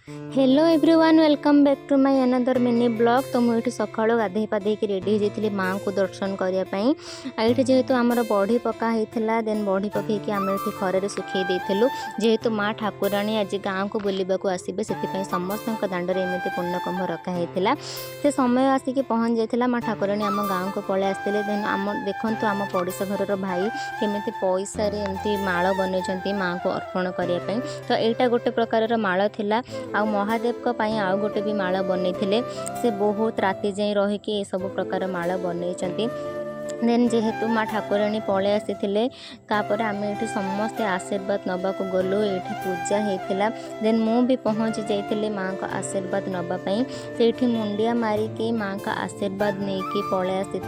Hello everyone welcome back to my another mini blog. तो मुझे सका गाधे पाधे रेडी हो जाती माँ को दर्शन करने ये जेहेतु आमर बढ़ी पका होता देन बढ़ी पकईकि आम ये खर सुखे देलु जेहेतु माँ ठाकुराणी आज गाँव को बुलवाक आसबे से समस्त दाण्ड में एमती पूर्णकुंभ रखाही से समय आसिक पहुँच जाता माँ ठाकुराणी आम गाँव को पलि आसते देन आम देखु आम पड़ोशा घर भाई केमी पैसा एमती माल बनई माँ को अर्पण करने तो यहाँ गोटे प्रकार माल थिला आ महादेव को पाई आउ गोटे भी माला बनई से बहुत राति जाए रहीकि सब प्रकार माला बनई देन जेहेतु माँ ठाकुराणी पलि आसी तापर आम ये समस्ते आशीर्वाद नवा को गलु ये पूजा होता देन मु भी पहुँची जाइए माँ का आशीर्वाद नापी से मुंडिया मारिकी माँ का आशीर्वाद नहीं कि पलि आसी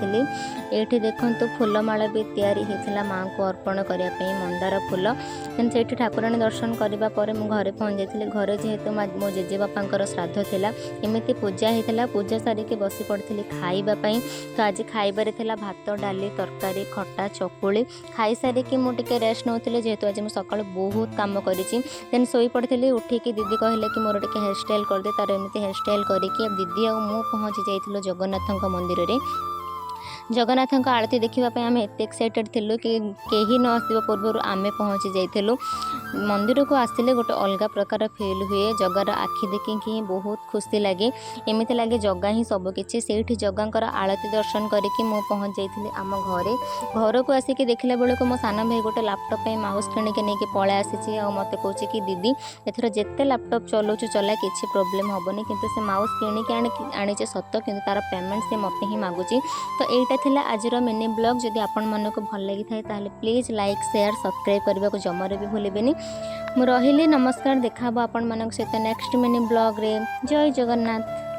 ये देखु फूलमाला भी तैयारी होता माँ को अर्पण करने मंदार फूल देन से ठाकुराणी दर्शन करने मु घरे पहुँच जाइए घरे जेहेतु मो जेजे बापा श्राद्ध थिला एमती पूजा होता पूजा सारिकी बसी पड़ी खावाई तो आज खाइबार थिला भात डाली तरकारी खटा चकुली खाई सारिकी मुझे रेस्ट नौली जेहेतु आज मुझे सका बहुत कम करी देन शोई पड़ी उठिकी दीदी कहले कि मोर टे हेयर स्टाइल करदे तार एमती हेयर स्टाइल करके दीदी आ मु पहुँची जाइल जगन्नाथ मंदिर रे जगन्नाथ आरती देखापी आम एत एक्साइटेड थिलु कि कहीं न आसवा पूर्व आम पहुँची जाइलु मंदिर को आसिले गोटे अलग प्रकार फिल हुए जगार आखि देखिकी बहुत खुशी लगे एमती लगे जगह ही सबकि से जगार आरती दर्शन करके मु पहुँच जाइली आम घरे घर को आसिक देखला बेलू मो सान भाई गोटे लैपटॉप माउस किणिकी नहीं पलि आसी मत कहे कि दीदी एथर जिते लैपटॉप चलाऊ चला किसी प्रोब्लेम हेनी किंतु से माउस किणिकी आनीचे सत कि तार पेमेंट से मत ही मागुची तो यहाँ थिला आजर मिनी ब्लॉग जदि आपण मन को भल लगी था प्लीज़ लाइक शेयर सब्सक्राइब करने को जमार भी भूलें मु रही नमस्कार देखा आपण मान सहित नेक्स्ट मिनी ब्लॉग रे जय जगन्नाथ।